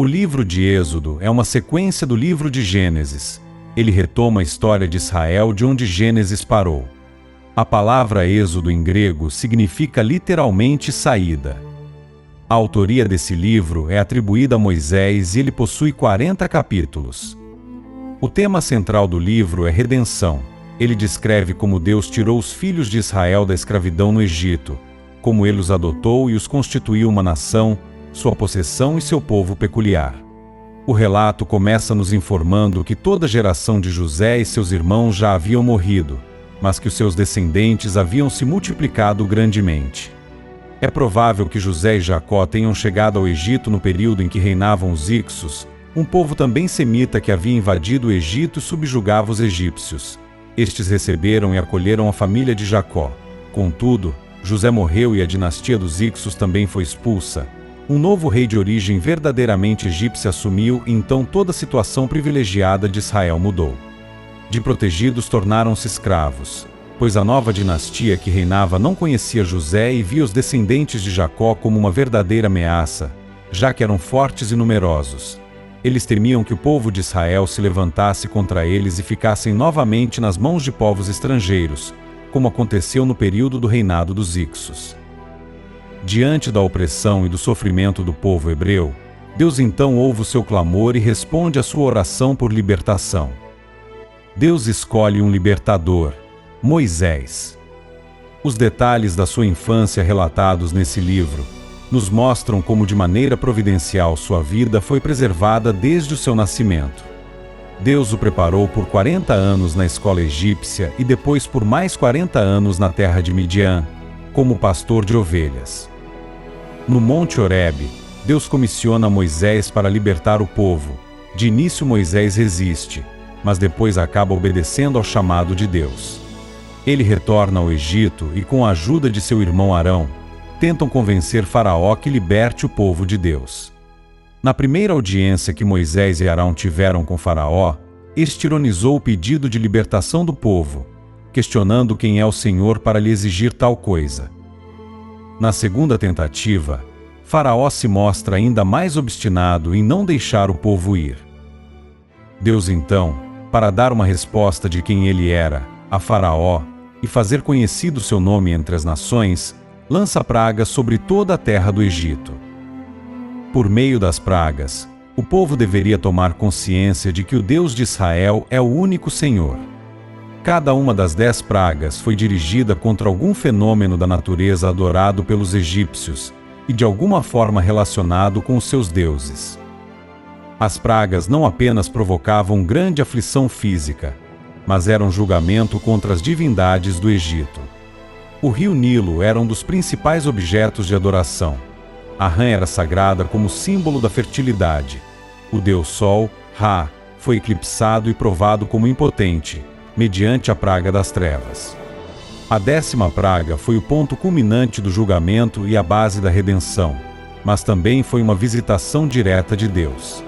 O livro de Êxodo é uma sequência do livro de Gênesis. Ele retoma a história de Israel de onde Gênesis parou. A palavra Êxodo em grego significa literalmente saída. A autoria desse livro é atribuída a Moisés e ele possui 40 capítulos. O tema central do livro é redenção. Ele descreve como Deus tirou os filhos de Israel da escravidão no Egito, como ele os adotou e os constituiu uma nação, sua possessão e seu povo peculiar. O relato começa nos informando que toda a geração de José e seus irmãos já haviam morrido, mas que os seus descendentes haviam se multiplicado grandemente. É provável que José e Jacó tenham chegado ao Egito no período em que reinavam os Ixos, um povo também semita que havia invadido o Egito e subjugava os egípcios. Estes receberam e acolheram a família de Jacó. Contudo, José morreu e a dinastia dos Ixos também foi expulsa. Um novo rei de origem verdadeiramente egípcia assumiu e então toda a situação privilegiada de Israel mudou. De protegidos tornaram-se escravos, pois a nova dinastia que reinava não conhecia José e via os descendentes de Jacó como uma verdadeira ameaça, já que eram fortes e numerosos. Eles temiam que o povo de Israel se levantasse contra eles e ficassem novamente nas mãos de povos estrangeiros, como aconteceu no período do reinado dos Ixos. Diante da opressão e do sofrimento do povo hebreu, Deus então ouve o seu clamor e responde à sua oração por libertação. Deus escolhe um libertador, Moisés. Os detalhes da sua infância relatados nesse livro nos mostram como de maneira providencial sua vida foi preservada desde o seu nascimento. Deus o preparou por 40 anos na escola egípcia e depois por mais 40 anos na terra de Midian, como pastor de ovelhas. No Monte Horebe, Deus comissiona Moisés para libertar o povo. De início Moisés resiste, mas depois acaba obedecendo ao chamado de Deus. Ele retorna ao Egito e, com a ajuda de seu irmão Arão, tentam convencer Faraó que liberte o povo de Deus. Na primeira audiência que Moisés e Arão tiveram com Faraó, este ironizou o pedido de libertação do povo, questionando quem é o Senhor para lhe exigir tal coisa. Na segunda tentativa, Faraó se mostra ainda mais obstinado em não deixar o povo ir. Deus então, para dar uma resposta de quem ele era, a Faraó, e fazer conhecido seu nome entre as nações, lança pragas sobre toda a terra do Egito. Por meio das pragas, o povo deveria tomar consciência de que o Deus de Israel é o único Senhor. Cada uma das 10 pragas foi dirigida contra algum fenômeno da natureza adorado pelos egípcios e de alguma forma relacionado com os seus deuses. As pragas não apenas provocavam grande aflição física, mas eram julgamento contra as divindades do Egito. O rio Nilo era um dos principais objetos de adoração. A rã era sagrada como símbolo da fertilidade. O deus Sol, Ra, foi eclipsado e provado como impotente, mediante a praga das trevas. A 10ª praga foi o ponto culminante do julgamento e a base da redenção, mas também foi uma visitação direta de Deus.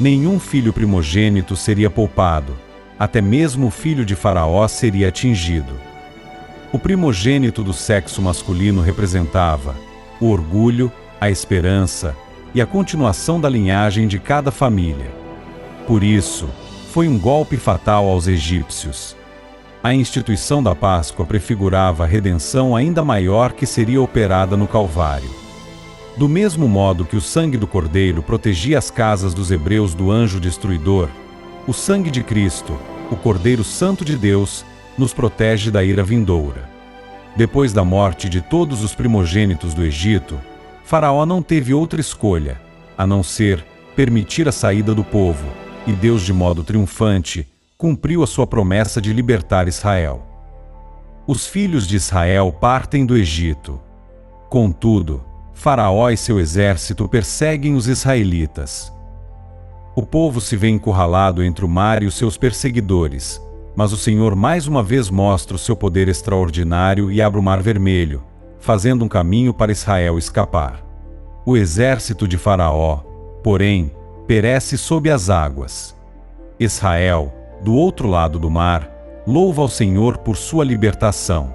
Nenhum filho primogênito seria poupado, até mesmo o filho de Faraó seria atingido. O primogênito do sexo masculino representava o orgulho, a esperança e a continuação da linhagem de cada família. Por isso, foi um golpe fatal aos egípcios. A instituição da Páscoa prefigurava a redenção ainda maior que seria operada no Calvário. Do mesmo modo que o sangue do Cordeiro protegia as casas dos hebreus do anjo destruidor, o sangue de Cristo, o Cordeiro Santo de Deus, nos protege da ira vindoura. Depois da morte de todos os primogênitos do Egito, Faraó não teve outra escolha, a não ser permitir a saída do povo, e Deus, de modo triunfante, cumpriu a sua promessa de libertar Israel. Os filhos de Israel partem do Egito. Contudo, Faraó e seu exército perseguem os israelitas. O povo se vê encurralado entre o mar e os seus perseguidores, mas o Senhor mais uma vez mostra o seu poder extraordinário e abre o Mar Vermelho, fazendo um caminho para Israel escapar. O exército de Faraó, porém, perece sob as águas. Israel, do outro lado do mar, louva ao Senhor por sua libertação.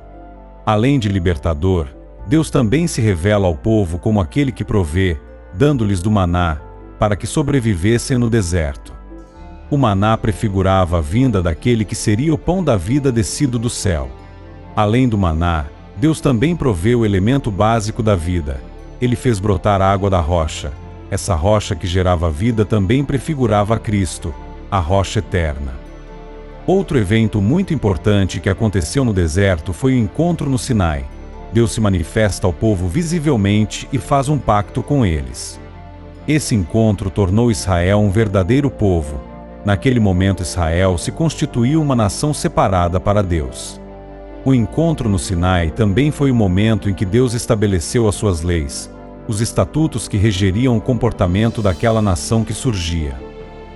Além de libertador, Deus também se revela ao povo como aquele que provê, dando-lhes do maná, para que sobrevivessem no deserto. O maná prefigurava a vinda daquele que seria o pão da vida descido do céu. Além do maná, Deus também proveu o elemento básico da vida. Ele fez brotar água da rocha. Essa rocha que gerava vida também prefigurava a Cristo, a rocha eterna. Outro evento muito importante que aconteceu no deserto foi o encontro no Sinai. Deus se manifesta ao povo visivelmente e faz um pacto com eles. Esse encontro tornou Israel um verdadeiro povo. Naquele momento, Israel se constituiu uma nação separada para Deus. O encontro no Sinai também foi o momento em que Deus estabeleceu as suas leis, os estatutos que regeriam o comportamento daquela nação que surgia.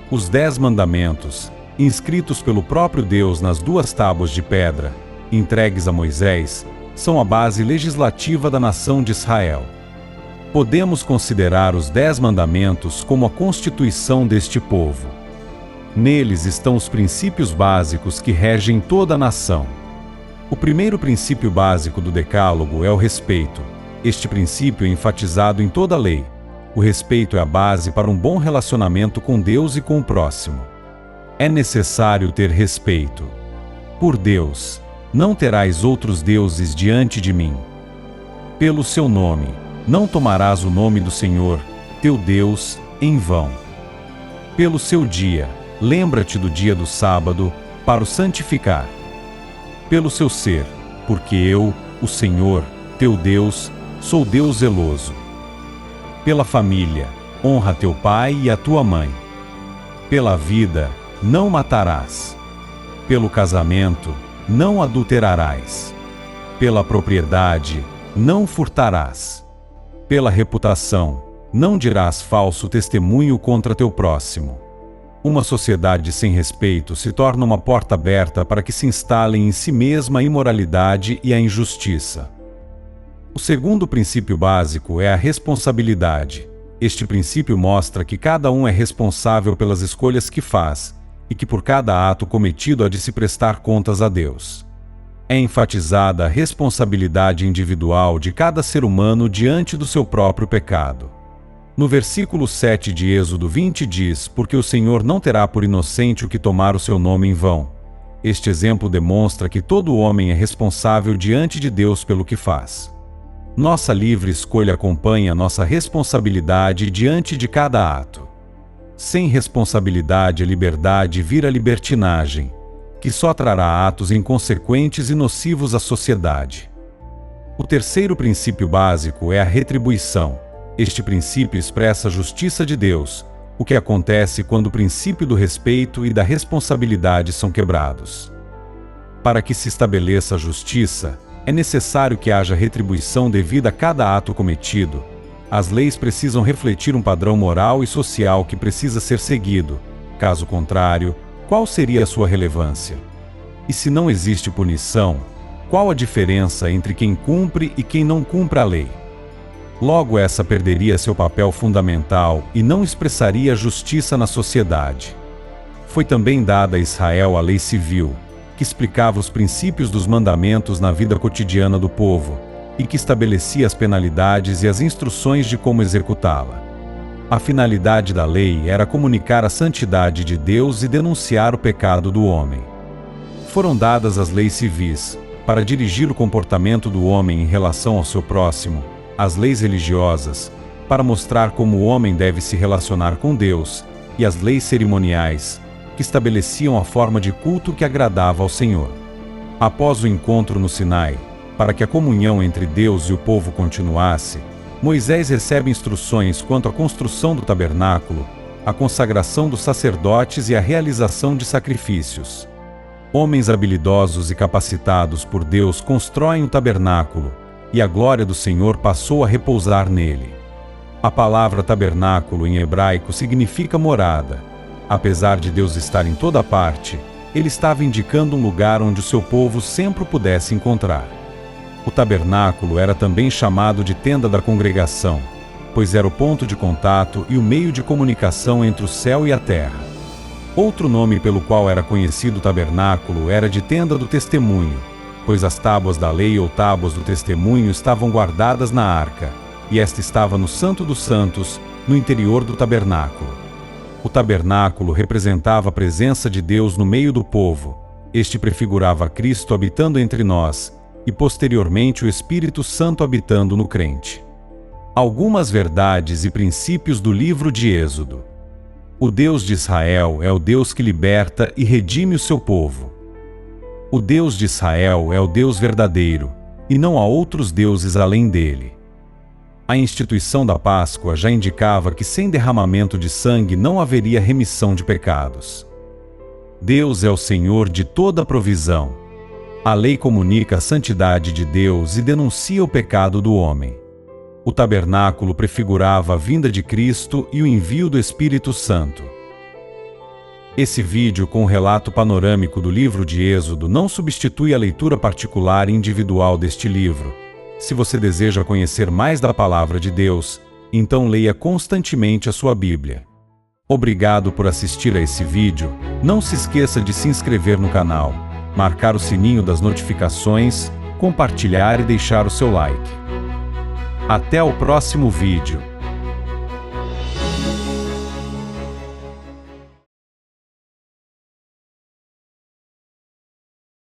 Os 10 mandamentos, inscritos pelo próprio Deus nas 2 tábuas de pedra, entregues a Moisés, são a base legislativa da nação de Israel. Podemos considerar os 10 mandamentos como a constituição deste povo. Neles estão os princípios básicos que regem toda a nação. O primeiro princípio básico do Decálogo é o respeito. Este princípio é enfatizado em toda a lei. O respeito é a base para um bom relacionamento com Deus e com o próximo. É necessário ter respeito. Por Deus, não terás outros deuses diante de mim. Pelo seu nome, não tomarás o nome do Senhor, teu Deus, em vão. Pelo seu dia, lembra-te do dia do sábado, para o santificar. Pelo seu ser, porque eu, o Senhor, teu Deus, sou Deus zeloso. Pela família, honra teu pai e a tua mãe. Pela vida, não matarás. Pelo casamento, não adulterarás. Pela propriedade, não furtarás. Pela reputação, não dirás falso testemunho contra teu próximo. Uma sociedade sem respeito se torna uma porta aberta para que se instalem em si mesma a imoralidade e a injustiça. O segundo princípio básico é a responsabilidade. Este princípio mostra que cada um é responsável pelas escolhas que faz e que por cada ato cometido há de se prestar contas a Deus. É enfatizada a responsabilidade individual de cada ser humano diante do seu próprio pecado. No versículo 7 de Êxodo 20 diz: porque o Senhor não terá por inocente o que tomar o seu nome em vão. Este exemplo demonstra que todo homem é responsável diante de Deus pelo que faz. Nossa livre escolha acompanha nossa responsabilidade diante de cada ato. Sem responsabilidade, a liberdade vira libertinagem, que só trará atos inconsequentes e nocivos à sociedade. O terceiro princípio básico é a retribuição. Este princípio expressa a justiça de Deus, o que acontece quando o princípio do respeito e da responsabilidade são quebrados. Para que se estabeleça a justiça, é necessário que haja retribuição devida a cada ato cometido. As leis precisam refletir um padrão moral e social que precisa ser seguido. Caso contrário, qual seria a sua relevância? E se não existe punição, qual a diferença entre quem cumpre e quem não cumpre a lei? Logo, essa perderia seu papel fundamental e não expressaria a justiça na sociedade. Foi também dada a Israel a lei civil, que explicava os princípios dos mandamentos na vida cotidiana do povo, e que estabelecia as penalidades e as instruções de como executá-la. A finalidade da lei era comunicar a santidade de Deus e denunciar o pecado do homem. Foram dadas as leis civis, para dirigir o comportamento do homem em relação ao seu próximo, as leis religiosas, para mostrar como o homem deve se relacionar com Deus, e as leis cerimoniais, que estabeleciam a forma de culto que agradava ao Senhor. Após o encontro no Sinai, para que a comunhão entre Deus e o povo continuasse, Moisés recebe instruções quanto à construção do tabernáculo, a consagração dos sacerdotes e a realização de sacrifícios. Homens habilidosos e capacitados por Deus constroem o tabernáculo, e a glória do Senhor passou a repousar nele. A palavra tabernáculo em hebraico significa morada. Apesar de Deus estar em toda parte, ele estava indicando um lugar onde o seu povo sempre o pudesse encontrar. O tabernáculo era também chamado de tenda da congregação, pois era o ponto de contato e o meio de comunicação entre o céu e a terra. Outro nome pelo qual era conhecido o tabernáculo era de tenda do testemunho, pois as tábuas da lei ou tábuas do testemunho estavam guardadas na arca, e esta estava no Santo dos Santos, no interior do tabernáculo. O tabernáculo representava a presença de Deus no meio do povo. Este prefigurava Cristo habitando entre nós, e posteriormente o Espírito Santo habitando no crente. Algumas verdades e princípios do livro de Êxodo. O Deus de Israel é o Deus que liberta e redime o seu povo. O Deus de Israel é o Deus verdadeiro, e não há outros deuses além dele. A instituição da Páscoa já indicava que sem derramamento de sangue não haveria remissão de pecados. Deus é o Senhor de toda a provisão. A lei comunica a santidade de Deus e denuncia o pecado do homem. O tabernáculo prefigurava a vinda de Cristo e o envio do Espírito Santo. Esse vídeo com o relato panorâmico do livro de Êxodo não substitui a leitura particular e individual deste livro. Se você deseja conhecer mais da Palavra de Deus, então leia constantemente a sua Bíblia. Obrigado por assistir a esse vídeo. Não se esqueça de se inscrever no canal, marcar o sininho das notificações, compartilhar e deixar o seu like. Até o próximo vídeo.